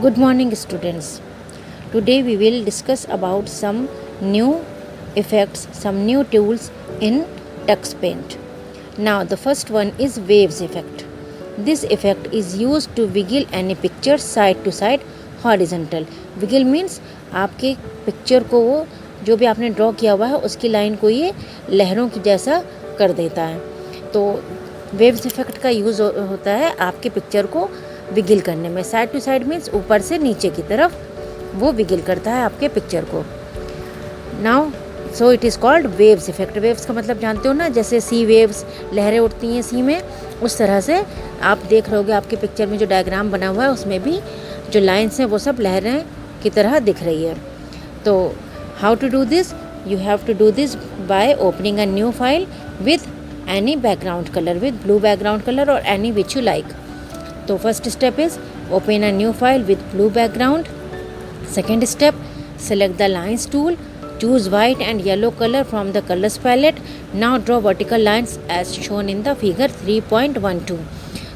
Good morning, students. Today we will discuss about some new effects, some new tools in TuxPaint. Now, the first one is waves effect. This effect is used to wiggle any picture side to side horizontal. Wiggle means आपके picture को वो जो भी आपने draw किया हुआ है उसकी लाइन को ये लहरों की जैसा कर देता है. तो वेव्स इफेक्ट का यूज़ होता है आपके पिक्चर को विगिल करने में. साइड टू साइड मीन्स ऊपर से नीचे की तरफ वो विगिल करता है आपके पिक्चर को. Now so it is called waves effect. Waves का मतलब जानते हो ना, जैसे सी वेव्स, लहरें उठती हैं सी में, उस तरह से आप देख रहोगे आपके पिक्चर में जो डायग्राम बना हुआ है उसमें भी जो लाइन्स हैं वो सब लहरें की तरह दिख रही है. तो how to do this? You have to do this by opening a new file with any background color, with blue background color or any which you like. So first step is open a new file with blue background. Second step, select the lines tool, choose white and yellow color from the colors palette. Now draw vertical lines as shown in the figure 3.12.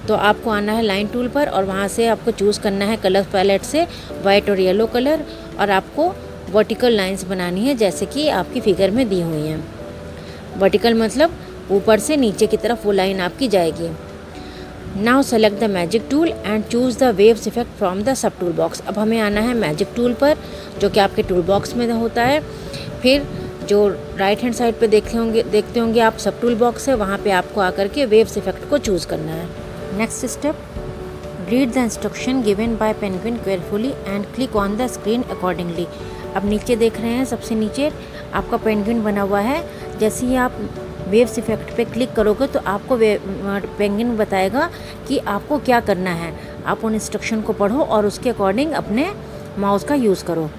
तो आपको आना है line tool पर और वहाँ से आपको choose करना है कलर पैलेट से वाइट और येलो कलर, और आपको वर्टिकल लाइंस बनानी है जैसे कि आपकी फिगर में दी हुई हैं. वर्टिकल मतलब ऊपर से नीचे की तरफ वो लाइन आपकी जाएगी. Now select the magic tool and choose the waves effect from the sub tool box. अब हमें आना है मैजिक टूल पर जो कि आपके टूल बॉक्स में होता है. फिर जो राइट हैंड साइड पे देखते होंगे आप सब टूल बॉक्स है, वहाँ पे आपको आकर के वेव्स इफेक्ट को चूज़ करना है. Next step, read the instruction given by penguin carefully and click on the screen accordingly. अब नीचे देख रहे हैं, सबसे नीचे आपका पेंगुइन बना हुआ है. जैसे ही आप वेव्स इफेक्ट पे क्लिक करोगे तो आपको पेंगुइन बताएगा कि आपको क्या करना है. आप उन इंस्ट्रक्शन को पढ़ो और उसके अकॉर्डिंग अपने माउस का यूज़ करो.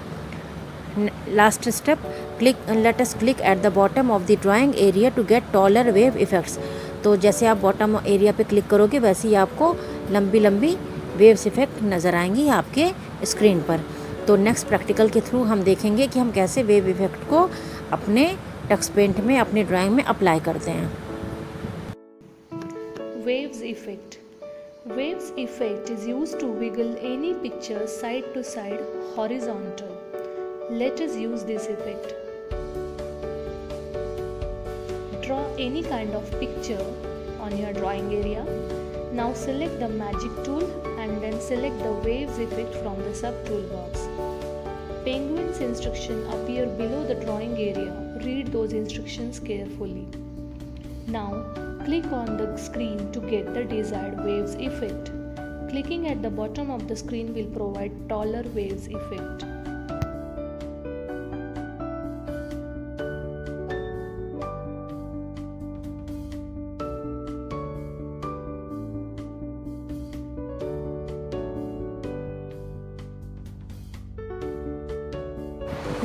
Last step, let us click at the bottom of the drawing area to get taller wave effects. तो जैसे आप बॉटम एरिया पे क्लिक करोगे वैसे ही आपको लंबी लंबी वेव्स इफेक्ट नज़र आएंगी आपके स्क्रीन पर. तो नेक्स्ट प्रैक्टिकल के थ्रू हम देखेंगे कि हम कैसे वेव इफेक्ट को अपने TuxPaint में अपने ड्राइंग में अप्लाई करते हैं. Waves effect. Waves effect is used to wiggle any picture side to side horizontal. Let us use this effect. Draw any kind of picture on your drawing area. Now select the magic tool and then select the waves effect from the sub toolbox. Penguin's instructions appear below the drawing area. Read those instructions carefully. Now click on the screen to get the desired waves effect. Clicking at the bottom of the screen will provide taller waves effect.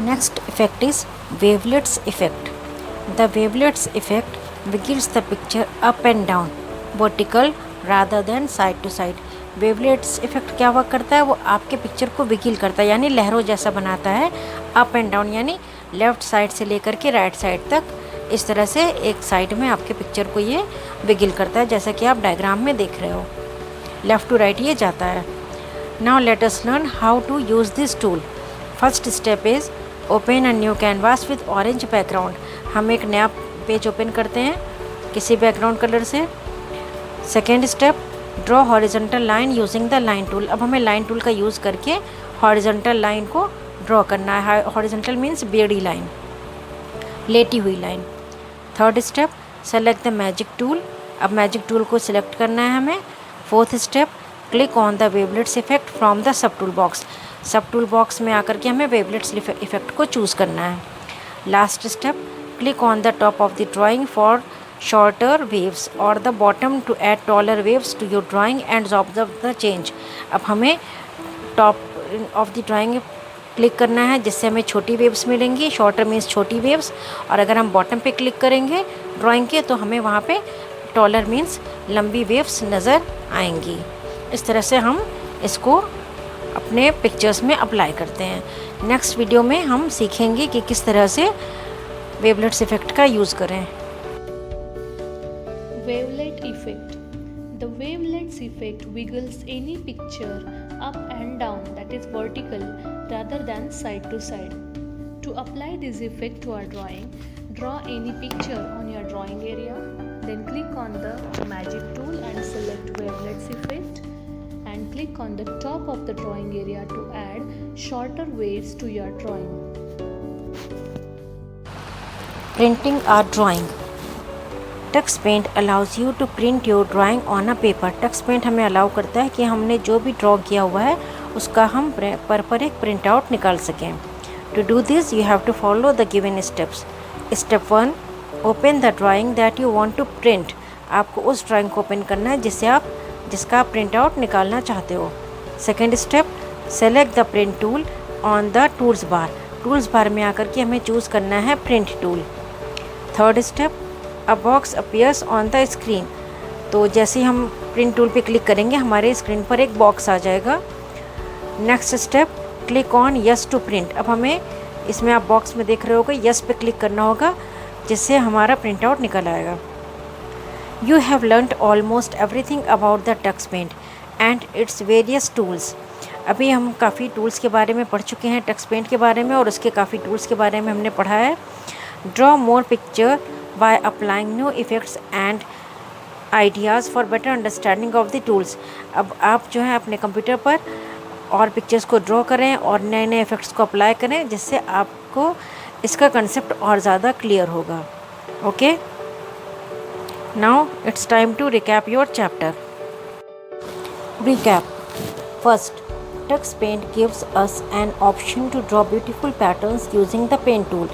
Next effect is wavelets effect. The wavelets effect wiggles the picture up and down, vertical rather than side to side. wavelets effect क्या work करता है? वो आपके picture को Vigil करता है, यानी लहरों जैसा बनाता है. अप एंड डाउन यानी लेफ़्ट साइड से लेकर के राइट साइड तक, इस तरह से एक साइड में आपके पिक्चर को ये विगिल करता है जैसा कि आप डायग्राम में देख रहे हो. लेफ़्ट टू राइट ये जाता है. Now let us learn how to use this tool. First step is open a new canvas with orange background. हम एक नया पेज ओपन करते हैं किसी बैकग्राउंड कलर से. Second step, draw horizontal line using the line tool. अब हमें line tool का यूज़ करके हॉरिजॉन्टल लाइन को ड्रॉ करना है. हॉरिजॉन्टल मीन्स बेड़ी लाइन, लेटी हुई line. Third step, select the magic tool. अब मैजिक टूल को सिलेक्ट करना है हमें. Fourth step, click on the wavelets effect from the sub tool box. सब टूल बॉक्स में आकर के हमें वेवलेट्स इफेक्ट को चूज़ करना है. Last step, click on the top of the drawing for shorter waves और the bottom to add taller waves to your drawing and observe the change. अब हमें top of the drawing click करना है जिससे हमें छोटी वेव्स मिलेंगी. Shorter means छोटी वेव्स. और अगर हम बॉटम पे क्लिक करेंगे ड्राइंग के तो हमें वहाँ पे टॉलर मीन्स लंबी वेव्स नज़र आएंगी. इस तरह से हम इसको अपने पिक्चर्स में अप्लाई करते हैं. नेक्स्ट वीडियो में हम सीखेंगे कि किस तरह से वेवलेट्स इफेक्ट का यूज़ करें. Wavelet effect. The wavelets effect wiggles any picture up and down, that is vertical rather than side to side. To apply this effect to our drawing, draw any picture on your drawing area, then click on the magic tool and select wavelets effect, and click on the top of the drawing area to add shorter waves to your drawing. Printing our drawing. TuxPaint allows you to print your drawing on a paper. TuxPaint हमें allow करता है कि हमने जो भी draw किया हुआ है उसका हम पर एक प्रिंट आउट निकाल सकें. To do this, you have to follow the given steps. Step 1. Open the drawing that you want to print. आपको उस ड्राइंग को ओपन करना है जिसका आप प्रिंट आउट निकालना चाहते हो. Second step, select the print tool on the tools bar. Tools bar में आकर के हमें चूज़ करना है print tool. Third step, a box appears on the screen. तो जैसे ही हम प्रिंट टूल पे क्लिक करेंगे हमारे स्क्रीन पर एक बॉक्स आ जाएगा. Next step, click on yes to print. अब हमें इसमें आप बॉक्स में देख रहे होगे यस पे क्लिक करना होगा जिससे हमारा प्रिंट आउट निकल आएगा. You have learned almost everything about the TuxPaint and its various tools. अभी हम काफ़ी टूल्स के बारे में पढ़ चुके हैं TuxPaint के बारे में और उसके काफ़ी टूल्स के बारे में हमने पढ़ा है. Draw more picture by applying new effects and ideas for better understanding of the tools. अब आप जो है अपने कंप्यूटर पर और पिक्चर्स को ड्रॉ करें और नए नए इफ़ेक्ट्स को अप्लाई करें जिससे आपको इसका कंसेप्ट और ज़्यादा क्लियर होगा. Okay, now it's time to recap your chapter. Recap. First, TuxPaint gives us an option to draw beautiful patterns using the pen tool.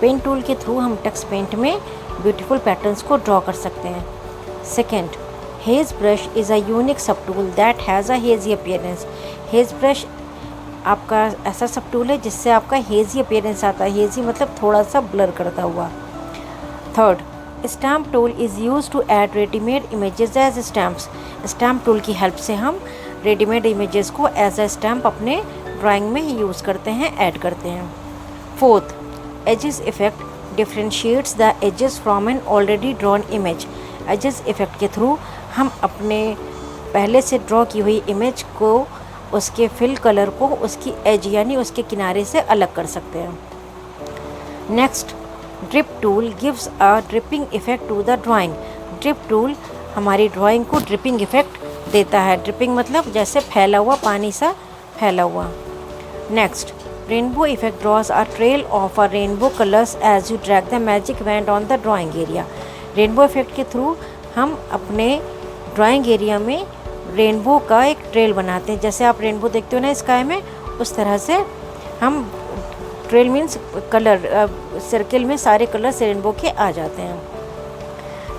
Pen tool के थ्रू हम TuxPaint में ब्यूटीफुल पैटर्न्स को draw कर सकते हैं. Second, haze brush is a unique sub tool that has a hazy appearance. Haze brush आपका ऐसा सब टूल है जिससे आपका हेज़ी अपीयरेंस आता है. हेज़ी मतलब थोड़ा सा ब्लर करता हुआ. Third, stamp tool is use to add readymade images as stamps. Stamp tool की हेल्प से हम रेडीमेड इमेजेस को एज अ स्टैम्प अपने ड्राइंग में ही यूज़ करते हैं, ऐड करते हैं. Fourth, edges effect differentiates the edges from an already drawn image. Edges effect के थ्रू हम अपने पहले से ड्रॉ की हुई इमेज को, उसके फिल कलर को उसकी एज यानी उसके किनारे से अलग कर सकते हैं. Next, drip tool gives a dripping effect to the drawing. Drip tool हमारी ड्राइंग को ड्रिपिंग इफेक्ट देता है. ड्रिपिंग मतलब जैसे फैला हुआ, पानी सा फैला हुआ. Next, rainbow effect draws a trail of a rainbow colours as you drag the magic band on the drawing area. Rainbow effect के थ्रू हम अपने ड्राइंग एरिया में रेनबो का एक ट्रेल बनाते हैं. जैसे आप रेनबो देखते हो ना स्काई में, उस तरह से हम ट्रेल मीन्स कलर, सर्किल में सारे कलर्स रेनबो के आ जाते हैं.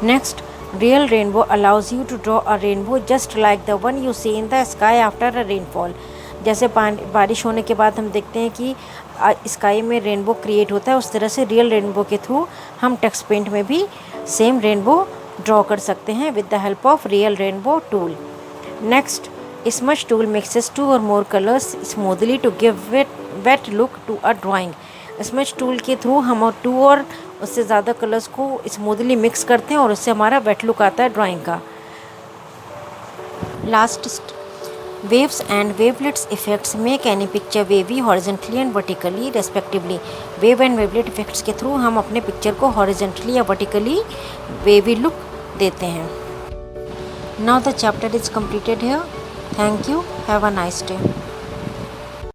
Next, real rainbow allows you to draw a rainbow just like the one you see in the sky after a rainfall. जैसे बारिश होने के बाद हम देखते हैं कि स्काई में रेनबो क्रिएट होता है, उस तरह से रियल रेनबो के थ्रू हम TuxPaint में भी सेम रेनबो ड्रॉ कर सकते हैं with the help of real rainbow tool. Next, smudge tool mixes 2 or more colours smoothly to give it wet look to a drawing. Smudge tool के through हम 2 और उससे ज़्यादा कलर्स को स्मूथली मिक्स करते हैं और उससे हमारा वेट लुक आता है ड्राइंग का. Last, waves and wavelets effects make any picture wavy horizontally and vertically respectively. wave and wavelet effects के थ्रू हम अपने पिक्चर को horizontally या vertically wavy look देते हैं. Now the chapter is completed here. Thank you. Have a nice day.